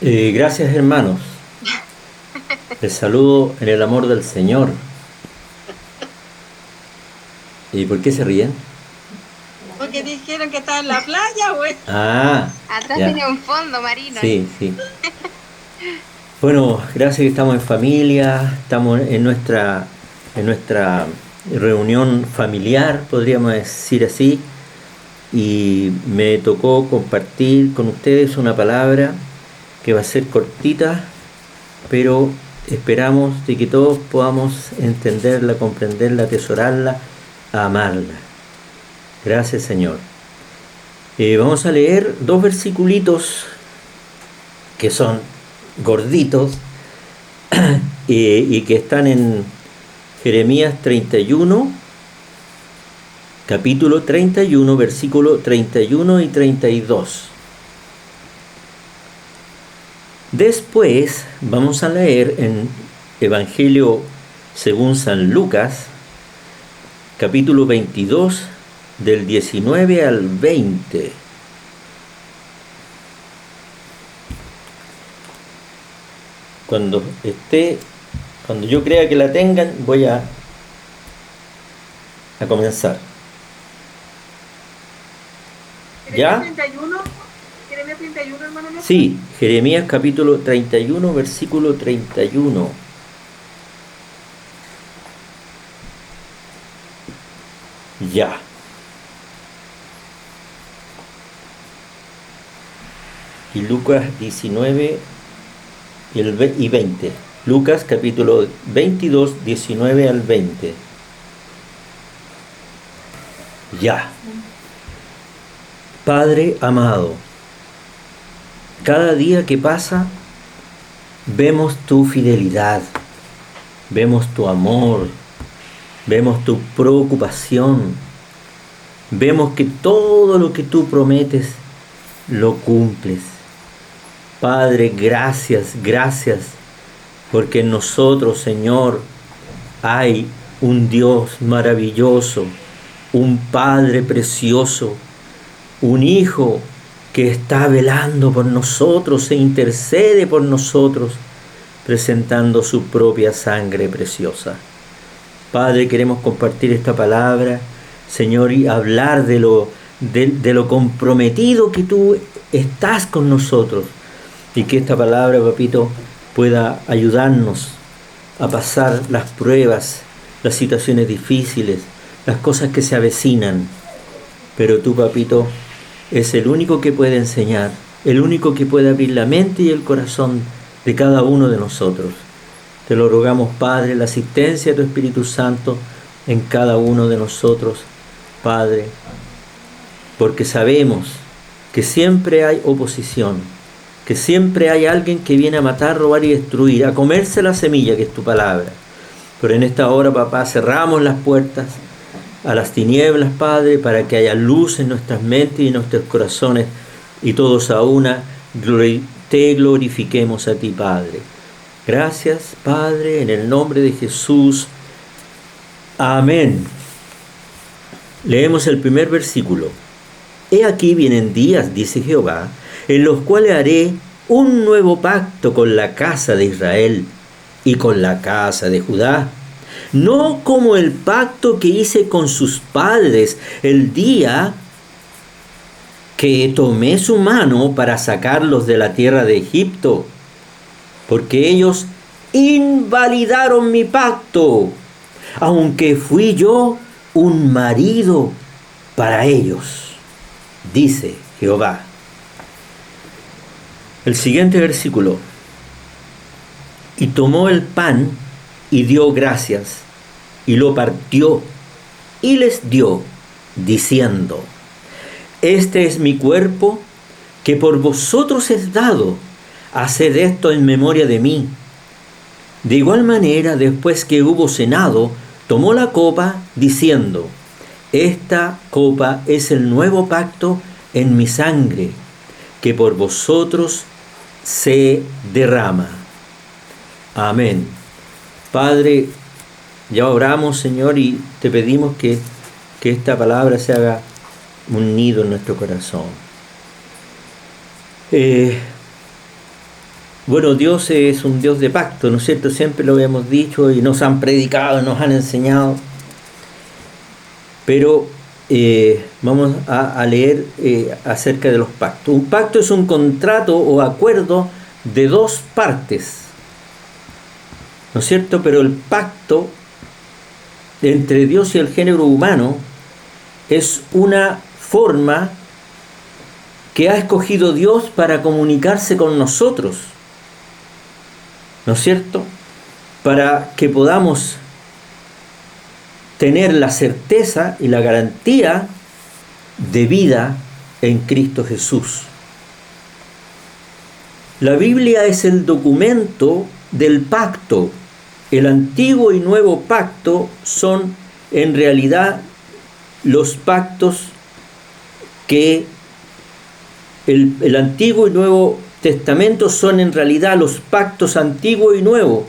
Gracias, hermanos. Les saludo en el amor del Señor. ¿Y por qué se ríen? Porque dijeron que estaba en la playa, güey. Ah, Atrás ya. tiene un fondo marino ahí. Sí, sí. Bueno, gracias que estamos en familia, estamos en nuestra reunión familiar, podríamos decir así, y me tocó compartir con ustedes una palabra que va a ser cortita, pero esperamos de que todos podamos entenderla, comprenderla, atesorarla, amarla. Gracias, Señor. Vamos a leer dos versiculitos que son gorditos y que están en Jeremías 31, capítulo 31, versículo 31 y 32. Después vamos a leer en Evangelio según San Lucas, capítulo 22, del 19 al 20. Cuando yo crea que la tengan, voy a comenzar. Jeremías ¿Ya? 31, Jeremías 31, hermano Néstor. Sí, Jeremías capítulo 31, versículo 31. Ya. Y Lucas 19 y 20. Lucas capítulo 22, 19 al 20. Ya. Padre amado, cada día que pasa vemos tu fidelidad, vemos tu amor, vemos tu preocupación, vemos que todo lo que tú prometes lo cumples. Padre, gracias, gracias, porque en nosotros, Señor, hay un Dios maravilloso, un Padre precioso, un Hijo que está velando por nosotros e intercede por nosotros, presentando su propia sangre preciosa. Padre, queremos compartir esta palabra, Señor, y hablar de lo comprometido que tú estás con nosotros, y que esta palabra, papito, pueda ayudarnos a pasar las pruebas, las situaciones difíciles, las cosas que se avecinan. Pero tú, papito, es el único que puede enseñar, el único que puede abrir la mente y el corazón de cada uno de nosotros. Te lo rogamos, Padre, la asistencia de tu Espíritu Santo en cada uno de nosotros, Padre, porque sabemos que siempre hay oposición, que siempre hay alguien que viene a matar, robar y destruir, a comerse la semilla que es tu palabra. Pero en esta hora, papá, cerramos las puertas a las tinieblas, Padre, para que haya luz en nuestras mentes y en nuestros corazones, y todos a una te glorifiquemos a ti, Padre. Gracias, Padre, en el nombre de Jesús. Amén. Leemos el primer versículo. He aquí vienen días, dice Jehová, en los cuales haré un nuevo pacto con la casa de Israel y con la casa de Judá, no como el pacto que hice con sus padres el día que tomé su mano para sacarlos de la tierra de Egipto, porque ellos invalidaron mi pacto, aunque fui yo un marido para ellos, dice Jehová. El siguiente versículo. Y tomó el pan y dio gracias, y lo partió, y les dio, diciendo: Este es mi cuerpo, que por vosotros es dado, haced esto en memoria de mí. De igual manera, después que hubo cenado, tomó la copa, diciendo: Esta copa es el nuevo pacto en mi sangre, que por vosotros se derrama. Amén. Padre, ya oramos, Señor, y te pedimos que esta palabra se haga un nido en nuestro corazón. Bueno, Dios es un Dios de pacto, ¿no es cierto? Siempre lo hemos dicho y nos han predicado, nos han enseñado. Pero vamos a leer acerca de los pactos. Un pacto es un contrato o acuerdo de dos partes, ¿no es cierto? Pero el pacto entre Dios y el género humano es una forma que ha escogido Dios para comunicarse con nosotros, ¿no es cierto? Para que podamos tener la certeza y la garantía de vida en Cristo Jesús. La Biblia es el documento del pacto. El antiguo y nuevo pacto son en realidad los pactos que el Antiguo y Nuevo Testamento son en realidad los pactos antiguo y nuevo.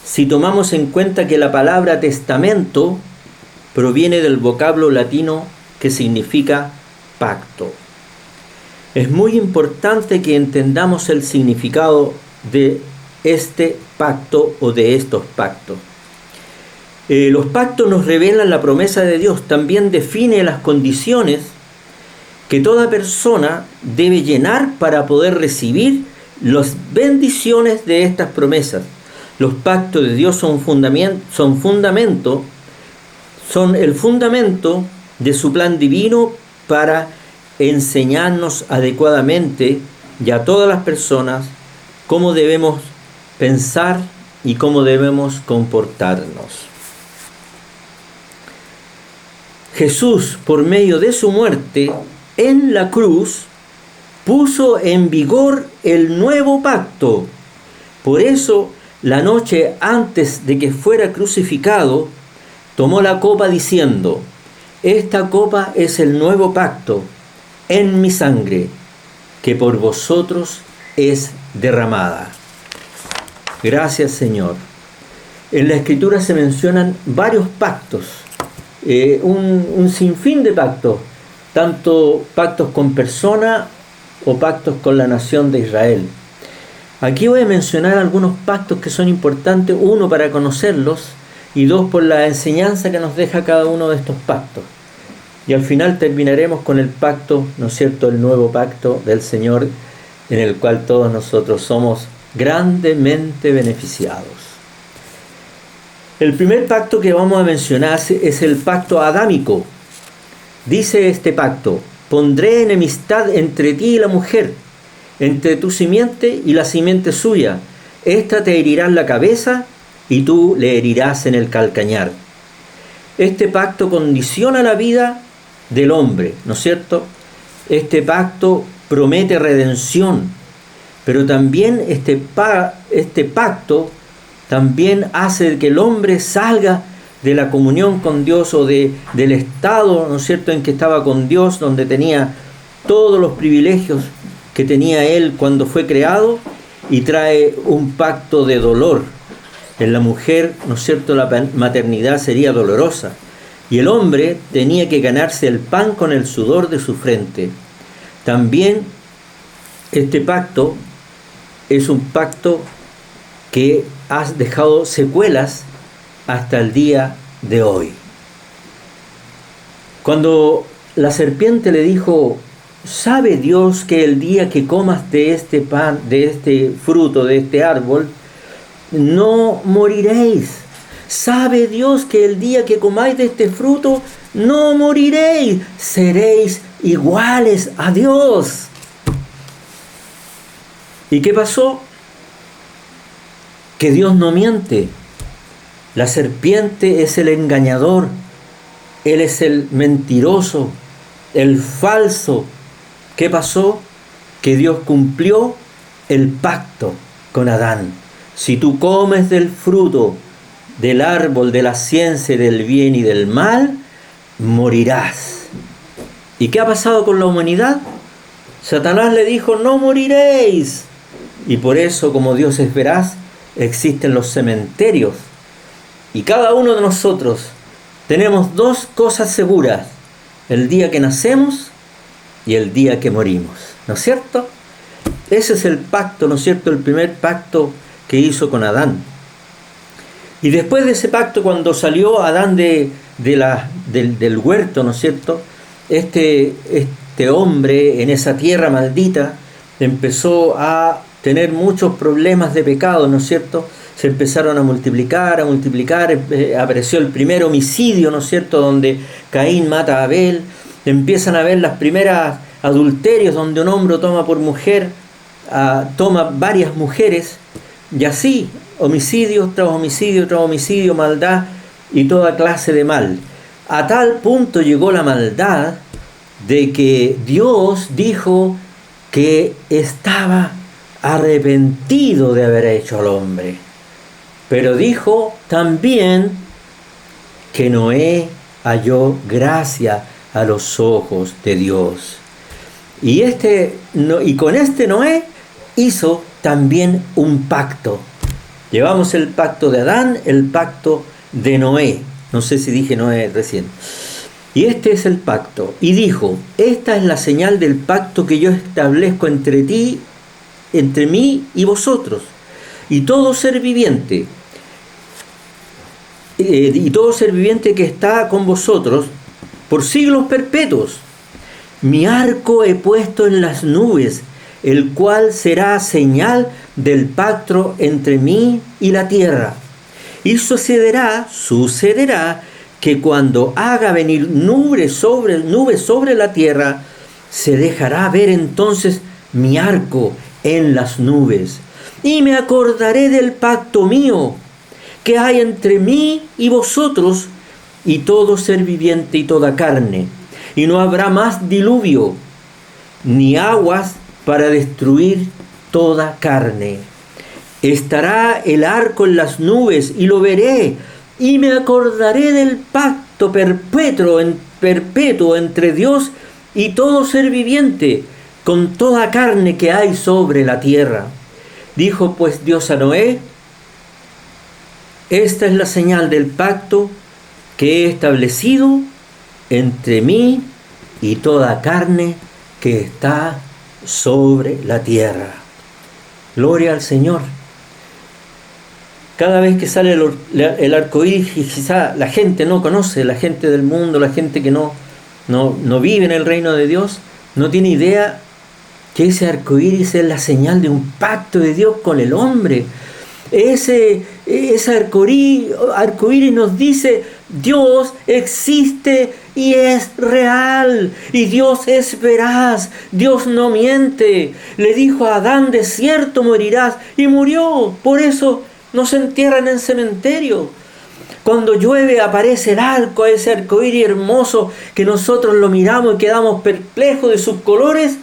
Si tomamos en cuenta que la palabra testamento proviene del vocablo latino que significa pacto. Es muy importante que entendamos el significado de este pacto o de estos pactos. Los pactos nos revelan la promesa de Dios, también define las condiciones que toda persona debe llenar para poder recibir las bendiciones de estas promesas. Los pactos de Dios son el fundamento de su plan divino para enseñarnos adecuadamente y a todas las personas cómo debemos pensar y cómo debemos comportarnos. Jesús, por medio de su muerte en la cruz, puso en vigor el nuevo pacto. Por eso, la noche antes de que fuera crucificado, tomó la copa diciendo: esta copa es el nuevo pacto en mi sangre, que por vosotros es derramada. Gracias, Señor. En la Escritura se mencionan varios pactos, un sinfín de pactos, tanto pactos con personas o pactos con la nación de Israel. Aquí voy a mencionar algunos pactos que son importantes, uno para conocerlos y dos por la enseñanza que nos deja cada uno de estos pactos. Y al final terminaremos con el pacto, ¿no es cierto?, el nuevo pacto del Señor, en el cual todos nosotros somos grandemente beneficiados. El primer pacto que vamos a mencionar es el pacto adámico. Dice este pacto: pondré enemistad entre ti y la mujer, entre tu simiente y la simiente suya. Esta te herirá en la cabeza y tú le herirás en el calcañar. Este pacto condiciona la vida del hombre, ¿no es cierto? Este pacto promete redención, pero también este pacto también hace que el hombre salga de la comunión con Dios o del estado, ¿no es cierto?, en que estaba con Dios, donde tenía todos los privilegios que tenía él cuando fue creado, y trae un pacto de dolor. En la mujer, ¿no es cierto?, la maternidad sería dolorosa, y el hombre tenía que ganarse el pan con el sudor de su frente. También este pacto es un pacto que ha dejado secuelas hasta el día de hoy. Cuando la serpiente le dijo: ¿sabe Dios que el día que comas de este pan, de este fruto, de este árbol, no moriréis? ¿Sabe Dios que el día que comáis de este fruto, no moriréis? Seréis iguales a Dios. ¿Y qué pasó? Que Dios no miente. La serpiente es el engañador, él es el mentiroso, el falso. ¿Qué pasó? Que Dios cumplió el pacto con Adán. Si tú comes del fruto del árbol de la ciencia del bien y del mal, morirás. ¿Y qué ha pasado con la humanidad? Satanás le dijo: no moriréis. Y por eso, como Dios es veraz, existen los cementerios. Y cada uno de nosotros tenemos dos cosas seguras: el día que nacemos y el día que morimos, ¿no es cierto? Ese es el pacto, ¿no es cierto?, el primer pacto que hizo con Adán. Y después de ese pacto, cuando salió Adán del huerto, ¿no es cierto?, este hombre en esa tierra maldita empezó a tener muchos problemas de pecado, ¿no es cierto? Se empezaron a multiplicar, apareció el primer homicidio, ¿no es cierto?, donde Caín mata a Abel, empiezan a ver las primeras adulterios donde un hombre toma por mujer, toma varias mujeres, y así, homicidio tras homicidio tras homicidio, maldad y toda clase de mal. A tal punto llegó la maldad de que Dios dijo que estaba arrepentido de haber hecho al hombre. Pero dijo también que Noé halló gracia a los ojos de Dios. Y con este Noé hizo también un pacto. Llevamos el pacto de Adán, el pacto de Noé. No sé si dije Noé recién. Y este es el pacto. Y dijo: esta es la señal del pacto que yo establezco entre mí y vosotros, y todo ser viviente, que está con vosotros por siglos perpetuos. Mi arco he puesto en las nubes, el cual será señal del pacto entre mí y la tierra. Y sucederá que cuando haga venir nubes sobre la tierra, se dejará ver entonces mi arco en las nubes. Y me acordaré del pacto mío que hay entre mí y vosotros y todo ser viviente y toda carne. Y no habrá más diluvio, ni aguas para destruir toda carne. Estará el arco en las nubes y lo veré, y me acordaré del pacto perpetuo entre Dios y todo ser viviente, con toda carne que hay sobre la tierra. Dijo pues Dios a Noé: esta es la señal del pacto que he establecido entre mí y toda carne que está sobre la tierra. Gloria al Señor. Cada vez que sale el arco iris, y quizá la gente no conoce, la gente del mundo, la gente que no vive en el reino de Dios, no tiene idea que ese arco iris es la señal de un pacto de Dios con el hombre. Ese arco iris nos dice: Dios existe y es real, y Dios es veraz, Dios no miente. Le dijo a Adán: de cierto morirás, y murió. Por eso no se entierran en cementerio. Cuando llueve aparece el arco, ese arco iris hermoso que nosotros lo miramos y quedamos perplejos de sus colores.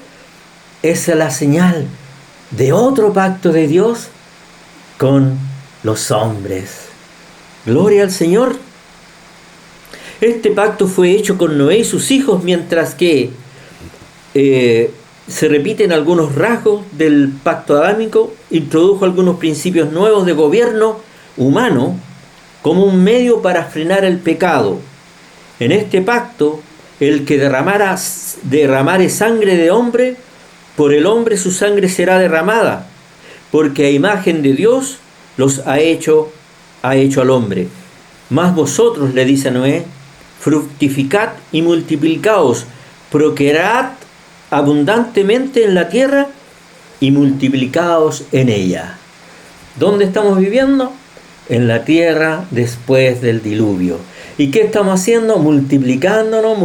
Esa es la señal de otro pacto de Dios con los hombres. Gloria al Señor. Este pacto fue hecho con Noé y sus hijos, mientras que se repiten algunos rasgos del pacto adámico, introdujo algunos principios nuevos de gobierno humano como un medio para frenar el pecado. En este pacto, el que derramare sangre de hombre, por el hombre su sangre será derramada, porque a imagen de Dios los ha hecho al hombre. Mas vosotros, le dice a Noé, fructificad y multiplicaos, procread abundantemente en la tierra y multiplicaos en ella. ¿Dónde estamos viviendo? En la tierra después del diluvio. ¿Y qué estamos haciendo? Multiplicándonos.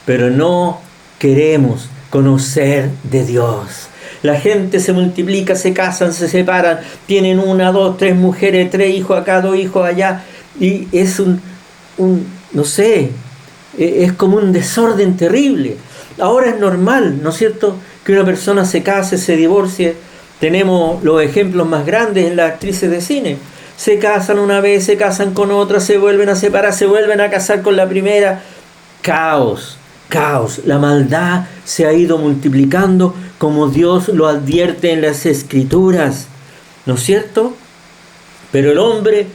Pero no queremos conocer de Dios. La gente se multiplica, se casan, se separan, tienen 1, 2, 3 mujeres, 3 hijos acá, 2 hijos allá, y es no sé, es como un desorden terrible. Ahora es normal, ¿no es cierto?, que una persona se case, se divorcie. Tenemos los ejemplos más grandes en las actrices de cine. Se casan una vez, se casan con otra, se vuelven a separar, se vuelven a casar con la primera. Caos. La maldad se ha ido multiplicando como Dios lo advierte en las Escrituras, ¿no es cierto? Pero el hombre,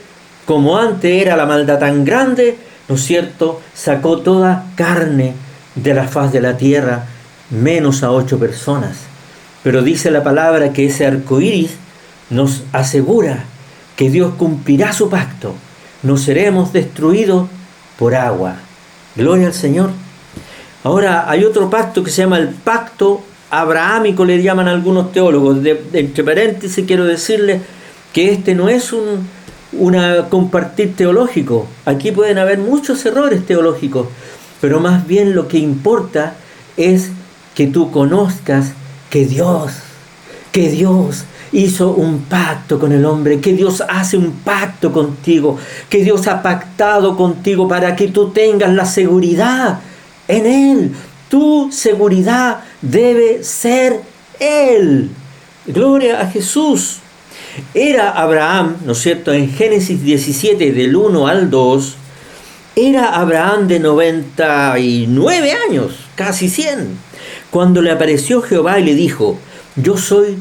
como antes era la maldad tan grande, ¿no es cierto?, sacó toda carne de la faz de la tierra, menos a 8 personas. Pero dice la palabra que ese arco iris nos asegura que Dios cumplirá su pacto. No seremos destruidos por agua. Gloria al Señor. Ahora hay otro pacto que se llama el pacto abrahámico, le llaman algunos teólogos. Entre paréntesis quiero decirles que este no es un compartir teológico. Aquí pueden haber muchos errores teológicos, pero más bien lo que importa es que tú conozcas que Dios hizo un pacto con el hombre, que Dios hace un pacto contigo, que Dios ha pactado contigo para que tú tengas la seguridad en Él. Tu seguridad debe ser Él. Gloria a Jesús. Era Abraham, ¿no es cierto?, en Génesis 17, del 1 al 2, era Abraham de 99 años, casi 100, cuando le apareció Jehová y le dijo: yo soy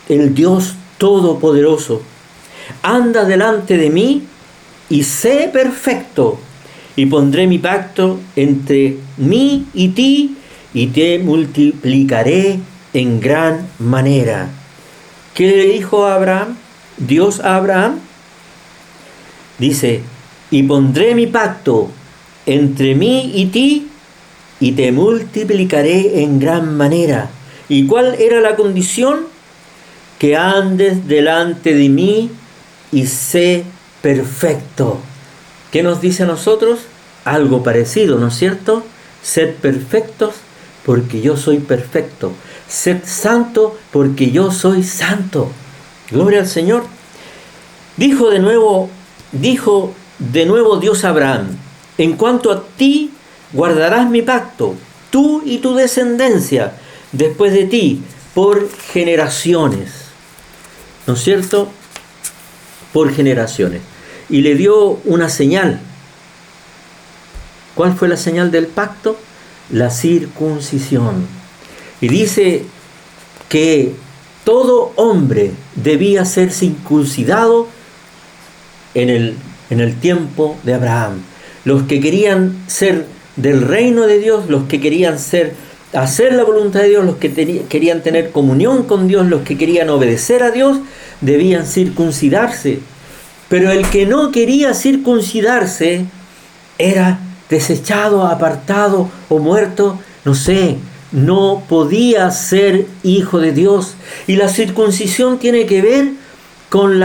el Dios Todopoderoso, anda delante de mí y sé perfecto, y pondré mi pacto entre mí y ti, y te multiplicaré en gran manera. ¿Qué le dijo a Abraham? Dios a Abraham. Dice: y pondré mi pacto entre mí y ti, y te multiplicaré en gran manera. ¿Y cuál era la condición? Que andes delante de mí y sé perfecto. ¿Qué nos dice a nosotros? Algo parecido, ¿no es cierto? Sed perfectos porque yo soy perfecto. Sed santo porque yo soy santo. Gloria al Señor. Dijo de nuevo Dios a Abraham: en cuanto a ti, guardarás mi pacto, tú y tu descendencia después de ti, por generaciones. ¿No es cierto? Por generaciones. Y le dio una señal. ¿Cuál fue la señal del pacto? La circuncisión. Y dice que todo hombre debía ser circuncidado en el tiempo de Abraham. Los que querían ser del reino de Dios, los que querían hacer la voluntad de Dios, los que querían tener comunión con Dios, los que querían obedecer a Dios, debían circuncidarse. Pero el que no quería circuncidarse era desechado, apartado o muerto, no sé, no podía ser hijo de Dios. Y la circuncisión tiene que ver con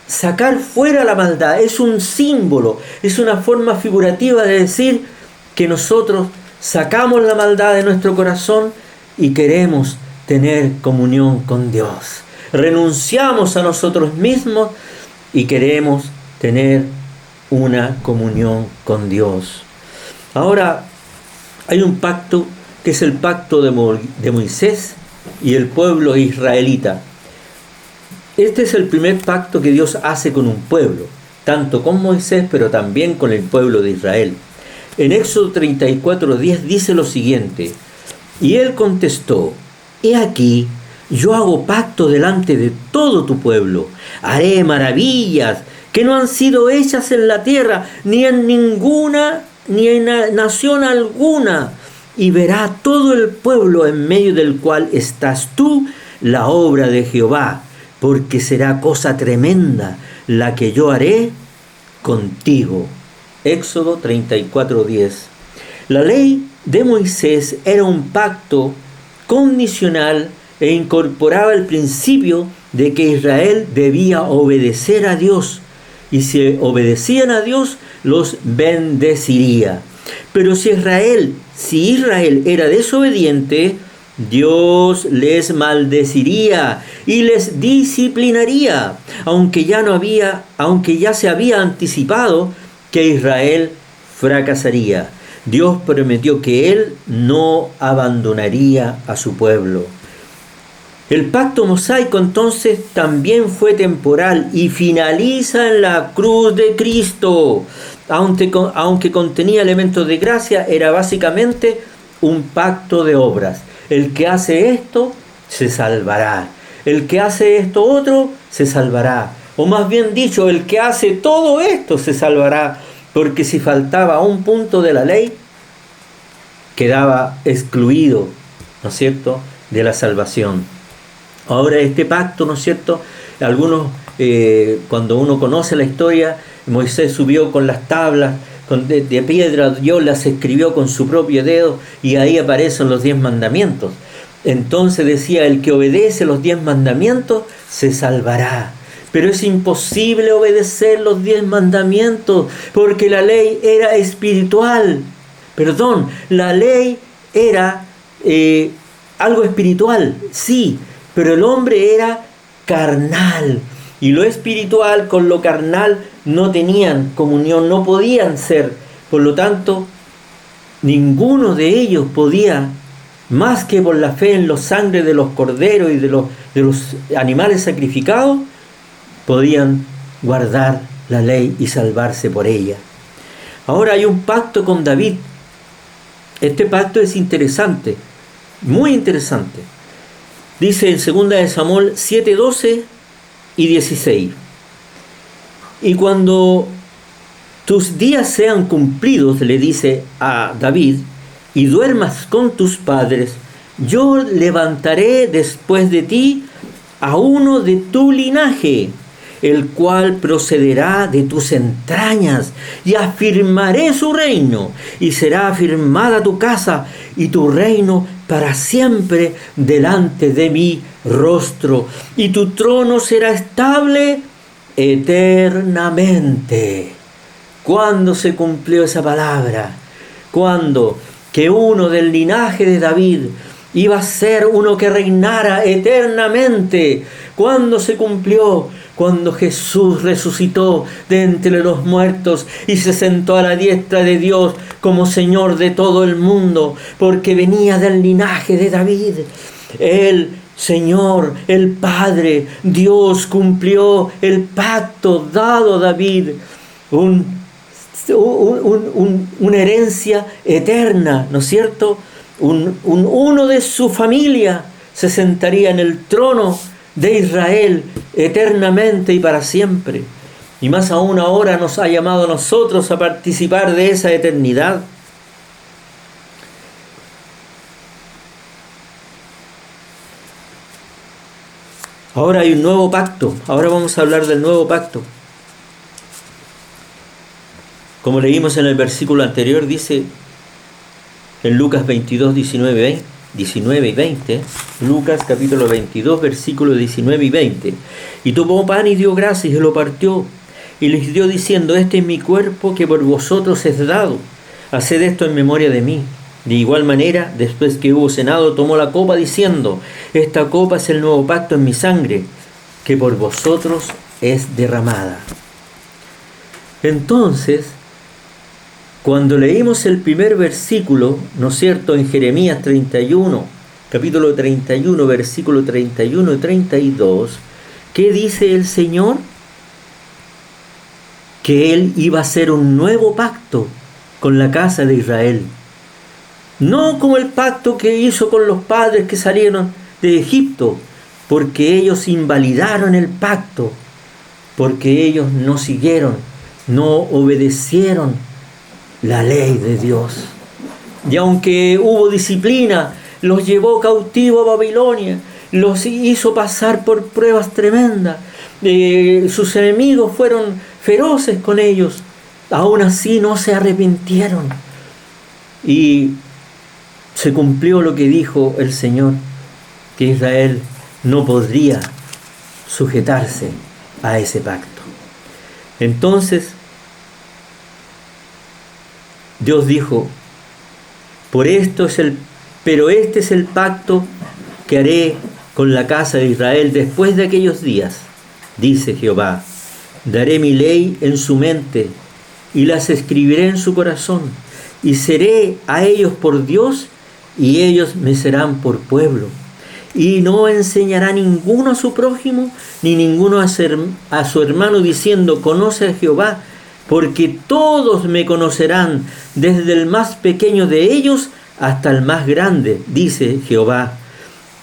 sacar fuera la maldad. Es un símbolo, es una forma figurativa de decir que nosotros sacamos la maldad de nuestro corazón y queremos tener comunión con Dios. Renunciamos a nosotros mismos y queremos tener una comunión con Dios. Ahora, hay un pacto que es el pacto de Moisés y el pueblo israelita. Este es el primer pacto que Dios hace con un pueblo, tanto con Moisés, pero también con el pueblo de Israel. En Éxodo 34:10 dice lo siguiente: y él contestó: he aquí, yo hago pacto delante de todo tu pueblo, haré maravillas que no han sido hechas en la tierra, ni en nación alguna, y verá todo el pueblo en medio del cual estás tú la obra de Jehová, porque será cosa tremenda la que yo haré contigo. Éxodo 34:10. La ley de Moisés era un pacto condicional e incorporaba el principio de que Israel debía obedecer a Dios, y si obedecían a Dios, los bendeciría. Pero si Israel era desobediente, Dios les maldeciría y les disciplinaría, aunque ya se había anticipado que Israel fracasaría. Dios prometió que Él no abandonaría a su pueblo. El pacto mosaico entonces también fue temporal y finaliza en la cruz de Cristo. Aunque contenía elementos de gracia, era básicamente un pacto de obras. El que hace esto se salvará. El que hace esto otro se salvará. O más bien dicho, el que hace todo esto se salvará. Porque si faltaba un punto de la ley, quedaba excluido ¿no es cierto?, de la salvación. Ahora este pacto, ¿no es cierto?, algunos, cuando uno conoce la historia, Moisés subió con las tablas de piedra, Dios las escribió con su propio dedo y ahí aparecen los 10 mandamientos. Entonces decía, el que obedece los 10 mandamientos se salvará. Pero es imposible obedecer los 10 mandamientos porque la ley era espiritual. Perdón, la ley era algo espiritual, sí, pero el hombre era carnal. Y lo espiritual con lo carnal no tenían comunión, no podían ser. Por lo tanto, ninguno de ellos podía, más que por la fe en la sangre de los corderos y de los animales sacrificados, podían guardar la ley y salvarse por ella. Ahora hay un pacto con David. Este pacto es interesante, muy interesante. Dice en 2 de Samuel 7, 12 y 16. Y cuando tus días sean cumplidos, le dice a David, y duermas con tus padres, yo levantaré después de ti a uno de tu linaje, el cual procederá de tus entrañas, y afirmaré su reino, y será afirmada tu casa y tu reino para siempre delante de mi rostro, y tu trono será estable eternamente. ¿Cuándo se cumplió esa palabra? ¿Cuándo? Que uno del linaje de David iba a ser uno que reinara eternamente. ¿Cuándo se cumplió? Cuando Jesús resucitó de entre los muertos y se sentó a la diestra de Dios como Señor de todo el mundo, porque venía del linaje de David. El Señor, el Padre, Dios cumplió el pacto dado a David, una herencia eterna, ¿no es cierto? Uno de su familia se sentaría en el trono de Israel eternamente y para siempre. Y más aún ahora nos ha llamado a nosotros a participar de esa eternidad. Ahora hay un nuevo pacto. Ahora vamos a hablar del nuevo pacto. Como leímos en el versículo anterior, dice en Lucas 22, 19 y 20, Lucas capítulo 22, versículos 19 y 20. Y tomó pan y dio gracias y lo partió, y les dio diciendo, este es mi cuerpo que por vosotros es dado, haced esto en memoria de mí. De igual manera, después que hubo cenado, tomó la copa diciendo, esta copa es el nuevo pacto en mi sangre, que por vosotros es derramada. Entonces, cuando leímos el primer versículo, ¿no es cierto?, en Jeremías 31, capítulo 31, versículo 31 y 32, ¿qué dice el Señor? Que Él iba a hacer un nuevo pacto con la casa de Israel. No como el pacto que hizo con los padres que salieron de Egipto, porque ellos invalidaron el pacto, porque ellos no siguieron, no obedecieron la ley de Dios. Y aunque hubo disciplina, los llevó cautivo a Babilonia, los hizo pasar por pruebas tremendas, sus enemigos fueron feroces con ellos, aún así no se arrepintieron. Y se cumplió lo que dijo el Señor, que Israel no podría sujetarse a ese pacto. Entonces, Dios dijo, pero este es el pacto que haré con la casa de Israel después de aquellos días, dice Jehová. Daré mi ley en su mente y las escribiré en su corazón, y seré a ellos por Dios, y ellos me serán por pueblo. Y no enseñará ninguno a su prójimo, ni ninguno a su hermano, diciendo, conoce a Jehová, porque todos me conocerán, desde el más pequeño de ellos hasta el más grande, dice Jehová.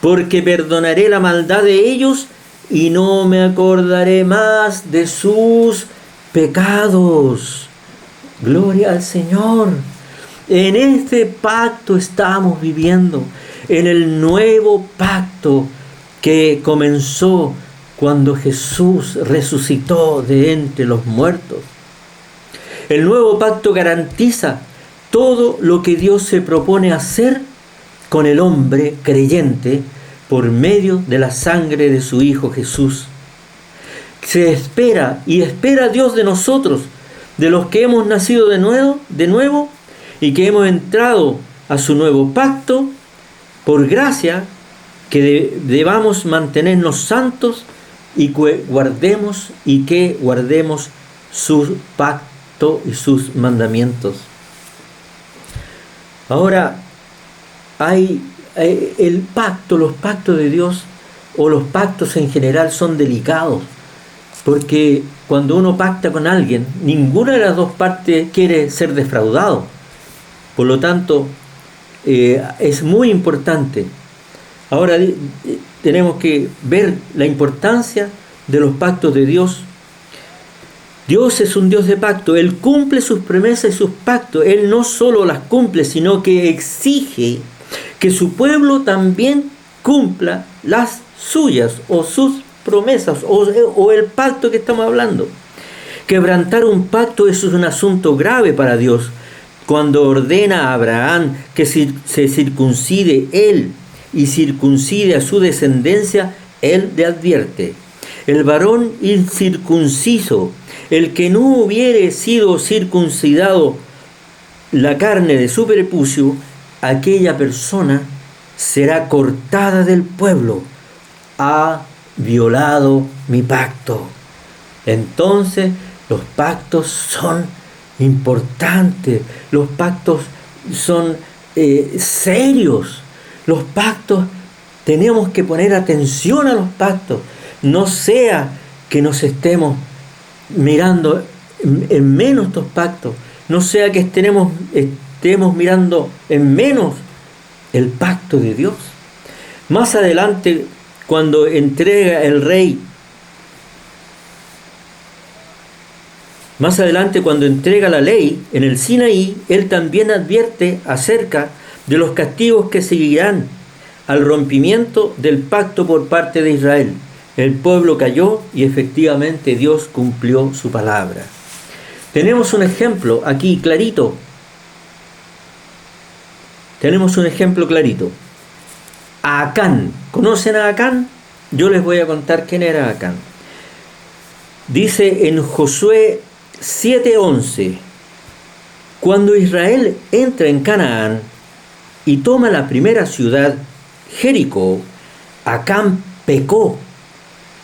Porque perdonaré la maldad de ellos, y no me acordaré más de sus pecados. Gloria al Señor. En este pacto estamos viviendo. en el nuevo pacto que comenzó cuando Jesús resucitó de entre los muertos. El nuevo pacto garantiza todo lo que Dios se propone hacer con el hombre creyente por medio de la sangre de su Hijo Jesús. Se espera y espera Dios de nosotros, de los que hemos nacido de nuevo y que hemos entrado a su nuevo pacto, por gracia, que debamos mantenernos santos y que guardemos su pacto y sus mandamientos. Ahora, hay los pactos de Dios o los pactos en general son delicados, porque cuando uno pacta con alguien, ninguna de las dos partes quiere ser defraudado. Por lo tanto, es muy importante. Ahora tenemos que ver la importancia de los pactos de Dios. Dios es un Dios de pacto. Él cumple sus promesas y sus pactos. Él no solo las cumple, sino que exige que su pueblo también cumpla las suyas o sus promesas o el pacto que estamos hablando. Quebrantar un pacto es un asunto grave para Dios. Cuando ordena a Abraham que se circuncide él y circuncide a su descendencia, él le advierte: el varón incircunciso, el que no hubiere sido circuncidado la carne de su prepucio, aquella persona será cortada del pueblo. Ha violado mi pacto. Entonces, los pactos son importantes, los pactos son serios. Los pactos, tenemos que poner atención a los pactos. No sea que nos estemos mirando en menos estos pactos, no sea que estemos mirando en menos el pacto de Dios. Más adelante, cuando entrega el rey, cuando entrega la ley en el Sinaí, él también advierte acerca de los castigos que seguirán al rompimiento del pacto por parte de Israel. El pueblo cayó y efectivamente Dios cumplió su palabra. Tenemos un ejemplo aquí clarito. A Acán. ¿Conocen a Acán? Yo les voy a contar quién era Acán. Dice en Josué 7:11: cuando Israel entra en Canaán y toma la primera ciudad, Jericó, Acán pecó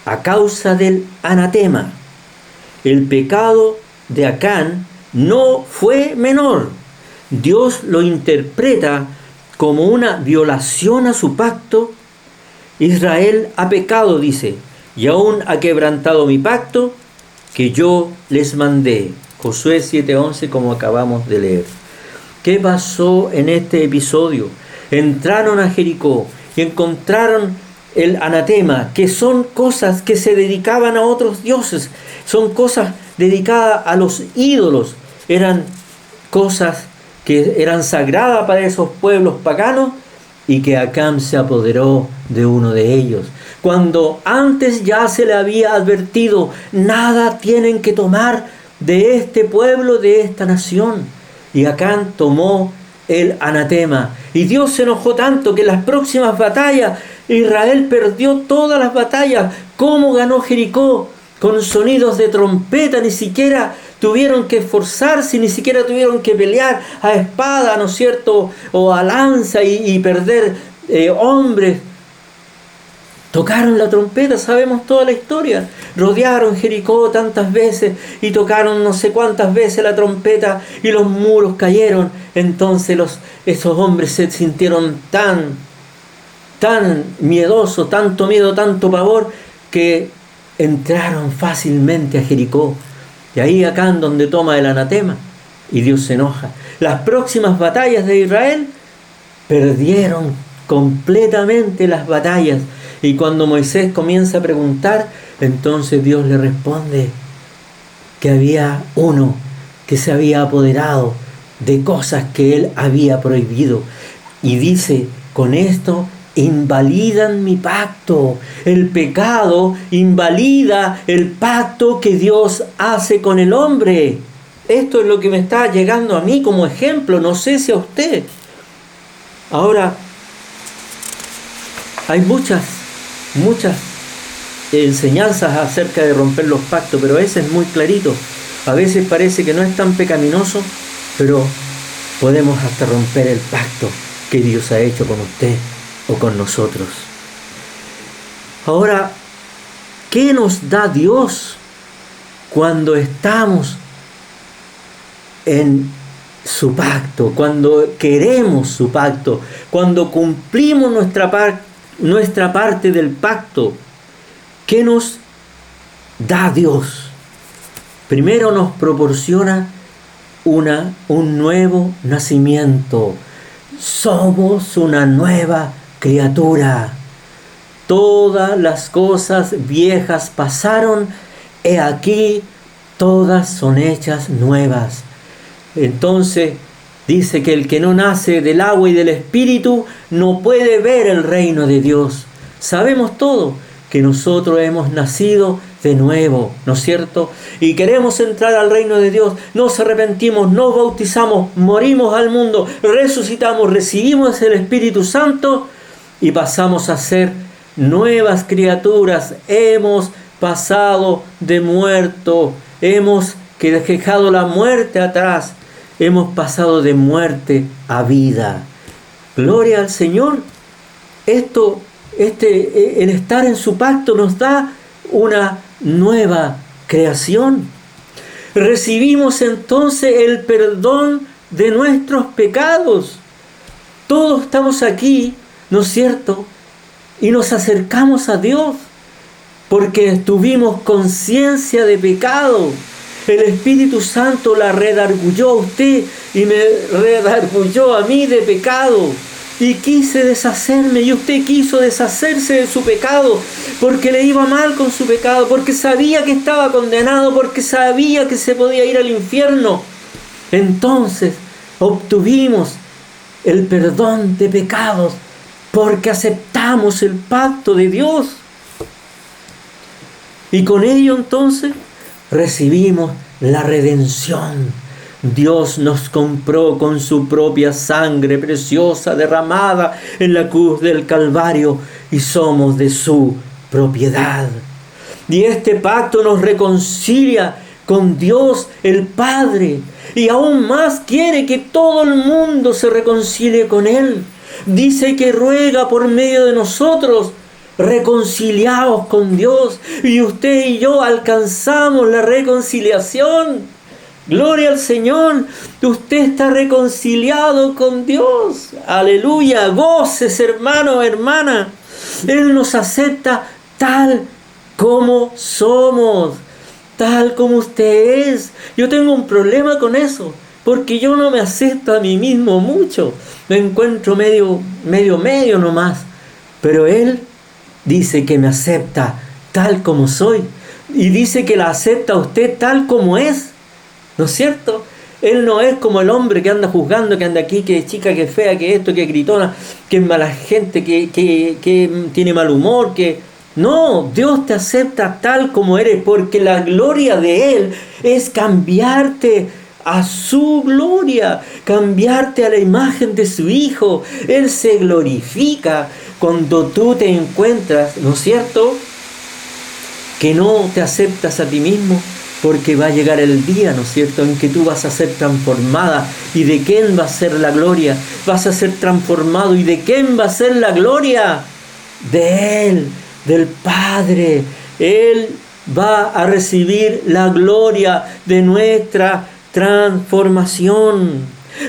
a causa del anatema. El pecado de Acán no fue menor. Dios lo interpreta como una violación a su pacto. Israel ha pecado, dice, y aún ha quebrantado mi pacto que yo les mandé. Josué 7:11, como acabamos de leer. ¿Qué pasó en este episodio? Entraron a Jericó y encontraron el anatema, que son cosas que se dedicaban a otros dioses, son cosas dedicadas a los ídolos, eran cosas que eran sagradas para esos pueblos paganos, y que Acán se apoderó de uno de ellos. Cuando antes ya se le había advertido: nada tienen que tomar de este pueblo, de esta nación. Y Acán tomó el anatema. Y Dios se enojó tanto que en las próximas batallas Israel perdió todas las batallas. ¿Cómo ganó Jericó? Con sonidos de trompeta. Ni siquiera tuvieron que esforzarse, ni siquiera tuvieron que pelear a espada, ¿no es cierto?, o a lanza y perder hombres. Tocaron la trompeta, sabemos toda la historia. Rodearon Jericó tantas veces y tocaron no sé cuántas veces la trompeta y los muros cayeron. Entonces esos hombres se sintieron tan miedosos, tanto miedo, tanto pavor, que entraron fácilmente a Jericó. Y ahí Acán donde toma el anatema y Dios se enoja. Las próximas batallas de Israel perdieron completamente las batallas. Y cuando Moisés comienza a preguntar, entonces Dios le responde que había uno que se había apoderado de cosas que él había prohibido. Y dice, con esto invalidan mi pacto. El pecado invalida el pacto que Dios hace con el hombre. Esto es lo que me está llegando a mí como ejemplo, no sé si a usted. Ahora, hay muchas enseñanzas acerca de romper los pactos, pero ese es muy clarito. A veces parece que no es tan pecaminoso, pero podemos hasta romper el pacto que Dios ha hecho con usted o con nosotros. Ahora, ¿qué nos da Dios cuando estamos en su pacto, cuando queremos su pacto, cuando cumplimos nuestra parte del pacto? ¿Qué nos da Dios? Primero nos proporciona un nuevo nacimiento. Somos una nueva criatura. Todas las cosas viejas pasaron, he aquí, todas son hechas nuevas. Entonces dice que el que no nace del agua y del Espíritu no puede ver el reino de Dios. Sabemos todo que nosotros hemos nacido de nuevo, ¿no es cierto? Y queremos entrar al reino de Dios, nos arrepentimos, nos bautizamos, morimos al mundo, resucitamos, recibimos el Espíritu Santo y pasamos a ser nuevas criaturas. Hemos pasado de muerto, hemos dejado la muerte atrás, hemos pasado de muerte a vida. Gloria al Señor. El estar en su pacto nos da una nueva creación. Recibimos entonces el perdón de nuestros pecados. Todos estamos aquí, ¿no es cierto? Y nos acercamos a Dios porque tuvimos conciencia de pecado. El Espíritu Santo la redarguyó a usted y me redarguyó a mí de pecado. Y quise deshacerme, y usted quiso deshacerse de su pecado, porque le iba mal con su pecado, porque sabía que estaba condenado, porque sabía que se podía ir al infierno. Entonces obtuvimos el perdón de pecados, porque aceptamos el pacto de Dios. Y con ello entonces recibimos la redención. Dios nos compró con su propia sangre preciosa derramada en la cruz del Calvario y somos de su propiedad. Y este pacto nos reconcilia con Dios el Padre y aún más quiere que todo el mundo se reconcilie con Él. Dice que ruega por medio de nosotros, reconciliados con Dios, y usted y yo alcanzamos la reconciliación. Gloria al Señor, usted está reconciliado con Dios. Aleluya, goces, hermano, hermana. Él nos acepta tal como somos, tal como usted es. Yo tengo un problema con eso, porque yo no me acepto a mí mismo mucho. Me encuentro medio nomás. Pero Él dice que me acepta tal como soy. Y dice que la acepta a usted tal como es. ¿No es cierto? Él no es como el hombre que anda juzgando, que anda aquí, que es chica, que es fea, que esto, que es gritona, que es mala gente, que tiene mal humor, que... No, Dios te acepta tal como eres, porque la gloria de Él es cambiarte a su gloria, cambiarte a la imagen de su Hijo. Él se glorifica cuando tú te encuentras, ¿no es cierto?, que no te aceptas a ti mismo. Porque va a llegar el día, ¿no es cierto?, en que tú vas a ser transformada. ¿Y de quién va a ser la gloria? Vas a ser transformado. ¿Y de quién va a ser la gloria? De Él, del Padre. Él va a recibir la gloria de nuestra transformación.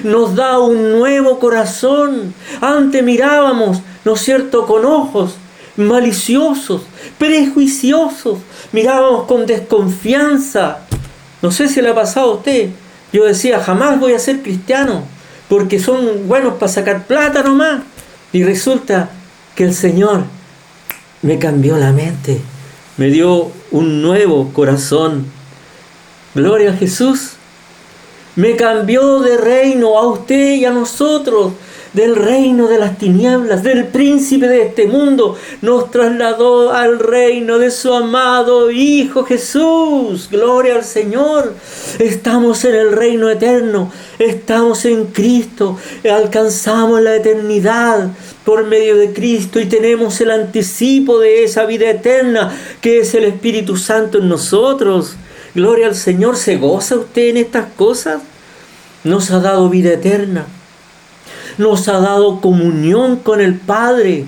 Nos da un nuevo corazón. Antes mirábamos, ¿no es cierto?, con ojos maliciosos, prejuiciosos, mirábamos con desconfianza. No sé si le ha pasado a usted. Yo decía, jamás voy a ser cristiano, porque son buenos para sacar plata nomás. Y resulta que el Señor me cambió la mente, me dio un nuevo corazón. Gloria a Jesús. Me cambió de reino a usted y a nosotros. del reino de las tinieblas, del príncipe de este mundo, nos trasladó al reino de su amado Hijo Jesús. Gloria al Señor. Estamos en el reino eterno, estamos en Cristo, alcanzamos la eternidad por medio de Cristo y tenemos el anticipo de esa vida eterna que es el Espíritu Santo en nosotros. Gloria al Señor. ¿Se goza usted en estas cosas? Nos ha dado vida eterna. Nos ha dado comunión con el Padre.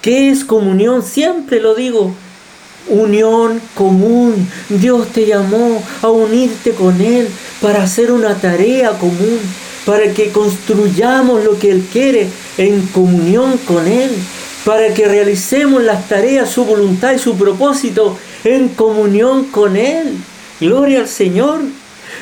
¿Qué es comunión? Siempre lo digo. Unión común. Dios te llamó a unirte con Él para hacer una tarea común, para que construyamos lo que Él quiere en comunión con Él, para que realicemos las tareas, su voluntad y su propósito en comunión con Él. Gloria al Señor.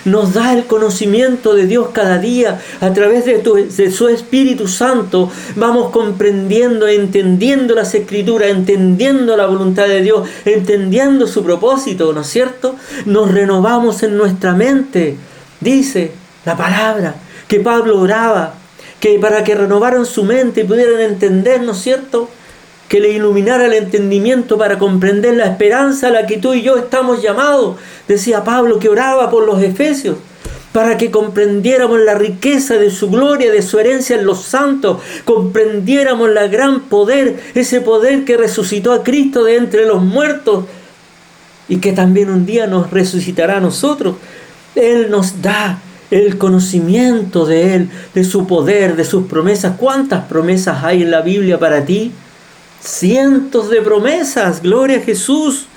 Nos da el conocimiento de Dios cada día a través de su Espíritu Santo. Vamos comprendiendo, entendiendo las Escrituras, entendiendo la voluntad de Dios, entendiendo su propósito, ¿no es cierto? Nos renovamos en nuestra mente. Dice la palabra que Pablo oraba, que para que renovaran su mente y pudieran entender, ¿no es cierto?, que le iluminara el entendimiento para comprender la esperanza a la que tú y yo estamos llamados. Decía Pablo que oraba por los efesios, para que comprendiéramos la riqueza de su gloria, de su herencia en los santos, comprendiéramos la gran poder, ese poder que resucitó a Cristo de entre los muertos y que también un día nos resucitará a nosotros. Él nos da el conocimiento de Él, de su poder, de sus promesas. ¿Cuántas promesas hay en la Biblia para ti? Cientos de promesas. Gloria a Jesús.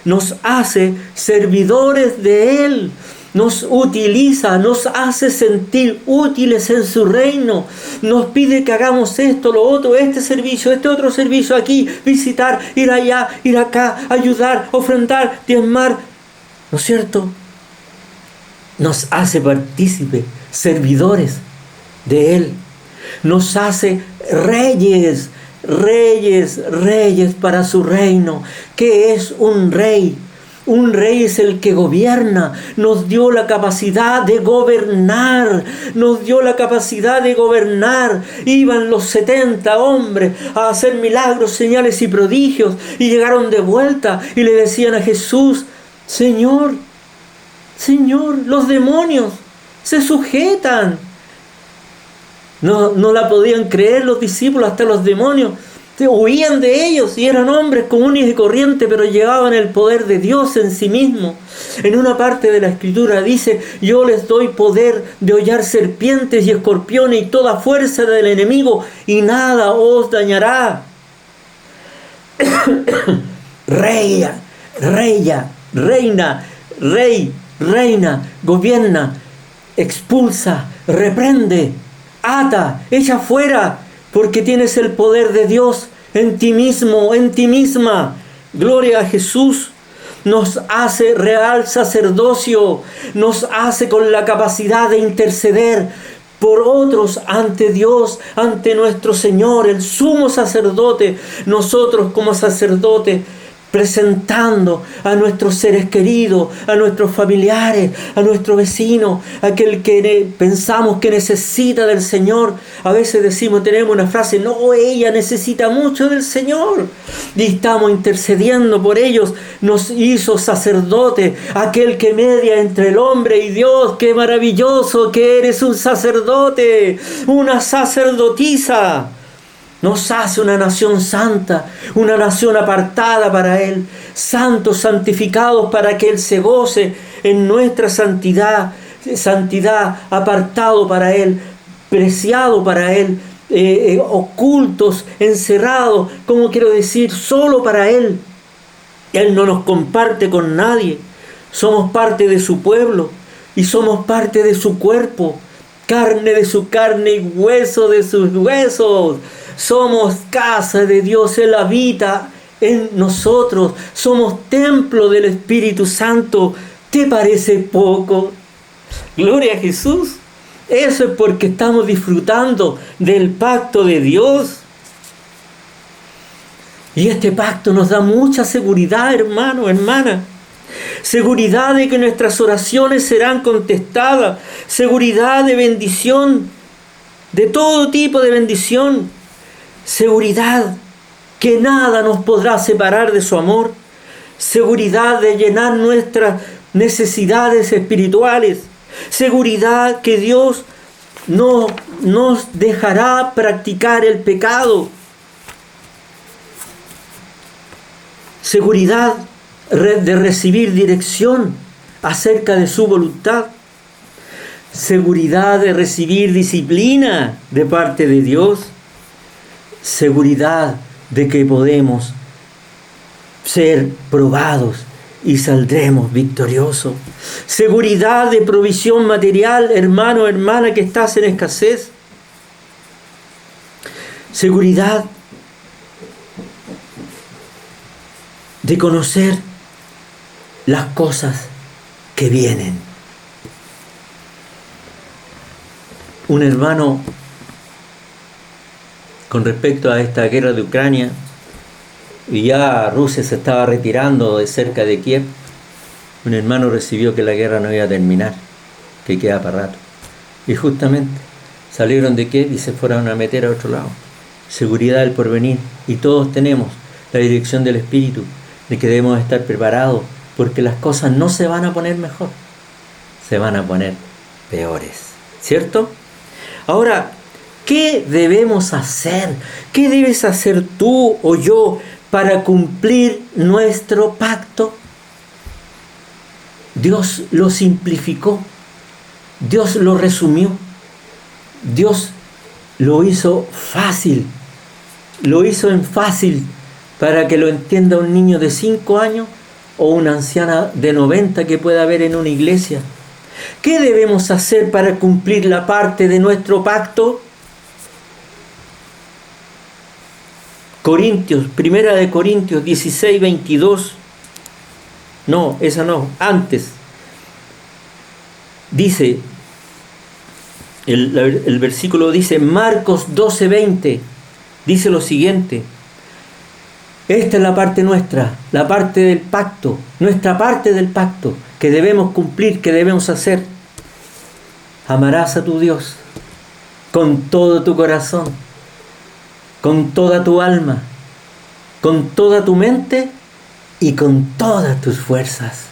Nos hace servidores de Él, nos utiliza, nos hace sentir útiles en su reino, nos pide que hagamos esto, lo otro, este servicio, este otro servicio aquí, visitar, ir allá, ir acá, ayudar, ofrendar, diezmar, ¿no es cierto? Nos hace partícipes, servidores de Él, nos hace reyes, reyes para su reino. ¿Qué es un rey? Un rey es el que gobierna. Nos dio la capacidad de gobernar. Nos dio la capacidad de gobernar. Iban los 70 hombres a hacer milagros, señales y prodigios, y llegaron de vuelta y le decían a Jesús: Señor, los demonios se sujetan. No la podían creer los discípulos, hasta los demonios huían de ellos, y eran hombres comunes y corrientes, pero llevaban el poder de Dios en sí mismo. En una parte de la Escritura dice: yo les doy poder de hollar serpientes y escorpiones y toda fuerza del enemigo, y nada os dañará. Reina, gobierna, expulsa, reprende, ata, echa fuera, porque tienes el poder de Dios en ti mismo, en ti misma. Gloria a Jesús. Nos hace real sacerdocio, nos hace con la capacidad de interceder por otros ante Dios, ante nuestro Señor, el sumo sacerdote. Nosotros como sacerdotes, presentando a nuestros seres queridos, a nuestros familiares, a nuestro vecino, aquel que pensamos que necesita del Señor. A veces decimos, tenemos una frase: no, ella necesita mucho del Señor, y estamos intercediendo por ellos. Nos hizo sacerdote, aquel que media entre el hombre y Dios. ¡Qué maravilloso que eres! Un sacerdote, una sacerdotisa. Nos hace una nación santa, una nación apartada para Él, santos, santificados para que Él se goce en nuestra santidad, apartado para Él, preciado para Él, ocultos, encerrados, como quiero decir, solo para Él. Él no nos comparte con nadie, somos parte de su pueblo y somos parte de su cuerpo, carne de su carne y hueso de sus huesos. Somos casa de Dios, Él habita en nosotros, somos templo del Espíritu Santo. ¿Te parece poco? Gloria a Jesús. Eso es porque estamos disfrutando del pacto de Dios. Y este pacto nos da mucha seguridad, hermano, hermana. Seguridad de que nuestras oraciones serán contestadas, seguridad de bendición, de todo tipo de bendición, seguridad que nada nos podrá separar de su amor, seguridad de llenar nuestras necesidades espirituales, seguridad que Dios no nos dejará practicar el pecado, seguridad de recibir dirección acerca de su voluntad, seguridad de recibir disciplina de parte de Dios, seguridad de que podemos ser probados y saldremos victoriosos, seguridad de provisión material, hermano, hermana, que estás en escasez, seguridad de conocer las cosas que vienen. Un hermano, con respecto a esta guerra de Ucrania, y ya Rusia se estaba retirando de cerca de Kiev, un hermano recibió que la guerra no iba a terminar, que queda para rato. Y justamente salieron de Kiev y se fueron a meter a otro lado. Seguridad del porvenir. Y todos tenemos la dirección del Espíritu, de que debemos estar preparados, porque las cosas no se van a poner mejor, se van a poner peores. ¿Cierto? Ahora, ¿qué debemos hacer? ¿Qué debes hacer tú o yo para cumplir nuestro pacto? Dios lo simplificó, Dios lo resumió, Dios lo hizo fácil, lo hizo en fácil para que lo entienda un niño de 5 años o una anciana de 90 que pueda haber en una iglesia. ¿Qué debemos hacer para cumplir la parte de nuestro pacto? Primera de Corintios 16, 22. No, esa no, antes. Dice, el versículo dice, Marcos 12, 20, dice lo siguiente. Esta es la parte nuestra, la parte del pacto, nuestra parte del pacto, que debemos cumplir, que debemos hacer. Amarás a tu Dios con todo tu corazón, con toda tu alma, con toda tu mente y con todas tus fuerzas.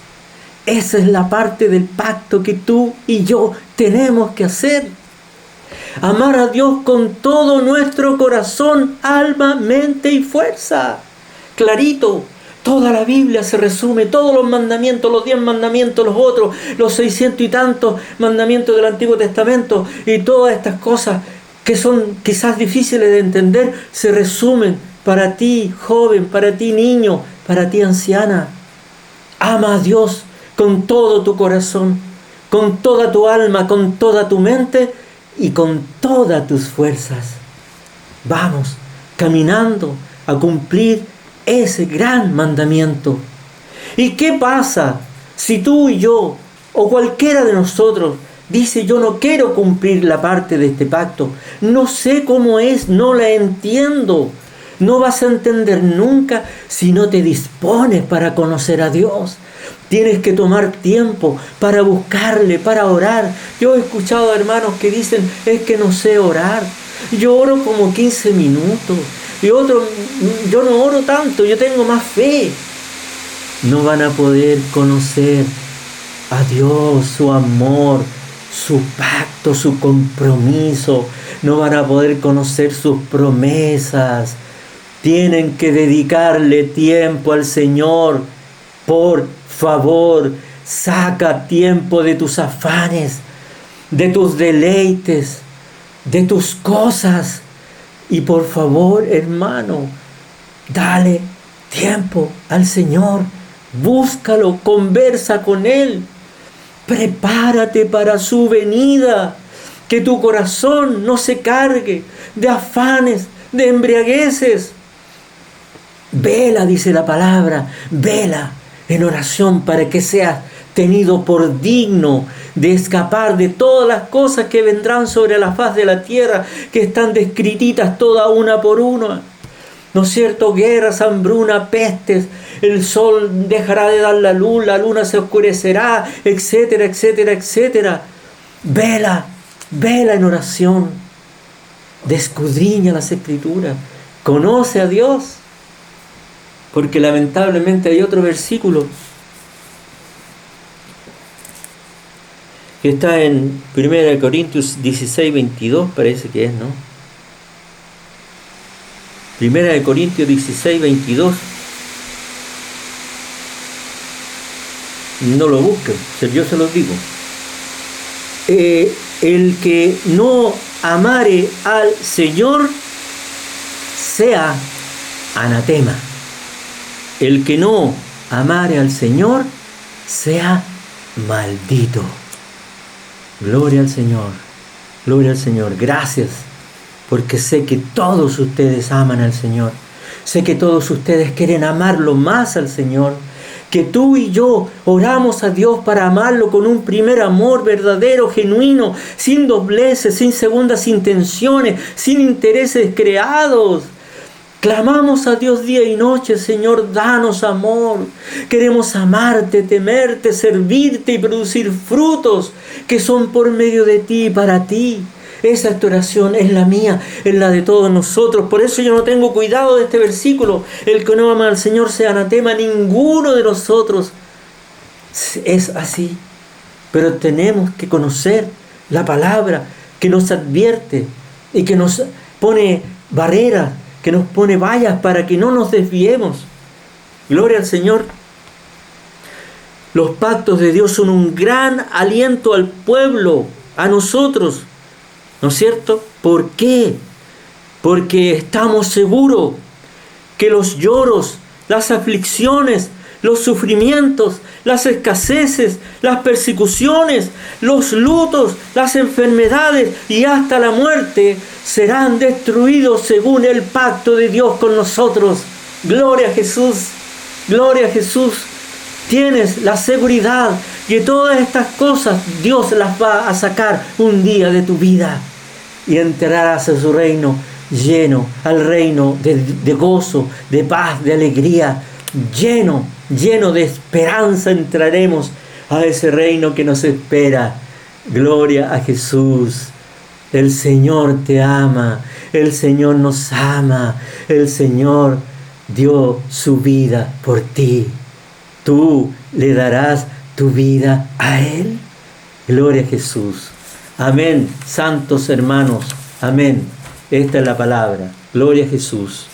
Esa es la parte del pacto que tú y yo tenemos que hacer. Amar a Dios con todo nuestro corazón, alma, mente y fuerza. Clarito, toda la Biblia se resume, todos los mandamientos, los 10 mandamientos, los otros, los 600 y tantos mandamientos del Antiguo Testamento y todas estas cosas que son quizás difíciles de entender, se resumen para ti, joven, para ti, niño, para ti, anciana. Ama a Dios con todo tu corazón, con toda tu alma, con toda tu mente y con todas tus fuerzas. Vamos caminando a cumplir ese gran mandamiento. ¿Y qué pasa si tú y yo, o cualquiera de nosotros, dice yo no quiero cumplir la parte de este pacto, no sé cómo es, no la entiendo? No vas a entender nunca si no te dispones para conocer a Dios. Tienes que tomar tiempo para buscarle, para orar. Yo he escuchado a hermanos que dicen, es que no sé orar. Yo oro como 15 minutos. Y otros, yo no oro tanto, yo tengo más fe. No van a poder conocer a Dios, su amor, su pacto, su compromiso. No van a poder conocer sus promesas. Tienen que dedicarle tiempo al Señor. Por favor, saca tiempo de tus afanes, de tus deleites, de tus cosas. Y por favor, hermano, dale tiempo al Señor. Búscalo, conversa con Él. Prepárate para su venida. Que tu corazón no se cargue de afanes, de embriagueces. Vela, dice la palabra, vela en oración para que seas tenido por digno de escapar de todas las cosas que vendrán sobre la faz de la tierra, que están descrititas todas una por una. ¿No es cierto? Guerras, hambruna, pestes, el sol dejará de dar la luna se oscurecerá, etcétera, etcétera, etcétera. Vela en oración. Escudriña las Escrituras. Conoce a Dios. Porque lamentablemente hay otro versículo que está en 1 Corintios 16, 22, parece que es, ¿no? 1 Corintios 16, 22. No lo busquen, yo se los digo. El que no amare al Señor sea anatema. El que no amare al Señor sea maldito. Gloria al Señor, gloria al Señor. Gracias, porque sé que todos ustedes aman al Señor. Sé que todos ustedes quieren amarlo más al Señor. Que tú y yo oramos a Dios para amarlo con un primer amor verdadero, genuino, sin dobleces, sin segundas intenciones, sin intereses creados. Clamamos a Dios día y noche: Señor, danos amor. Queremos amarte, temerte, servirte y producir frutos que son por medio de ti y para ti. Esa es tu oración, es la mía, es la de todos nosotros. Por eso yo no tengo cuidado de este versículo. El que no ama al Señor sea anatema. Ninguno de nosotros es así. Pero tenemos que conocer la palabra que nos advierte y que nos pone barreras, que nos pone vallas para que no nos desviemos. Gloria al Señor. Los pactos de Dios son un gran aliento al pueblo, a nosotros, ¿no es cierto? ¿Por qué? Porque estamos seguros que los lloros, las aflicciones, los sufrimientos, las escaseces, las persecuciones, los lutos, las enfermedades y hasta la muerte serán destruidos según el pacto de Dios con nosotros. Gloria a Jesús, gloria a Jesús. Tienes la seguridad que todas estas cosas Dios las va a sacar un día de tu vida y entrarás a su reino lleno, al reino de gozo, de paz, de alegría, lleno de esperanza. Entraremos a ese reino que nos espera. Gloria a Jesús. El Señor te ama, el Señor nos ama, el Señor dio su vida por ti. ¿Tú le darás tu vida a Él? Gloria a Jesús. Amén, santos hermanos. Amén. Esta es la palabra. Gloria a Jesús.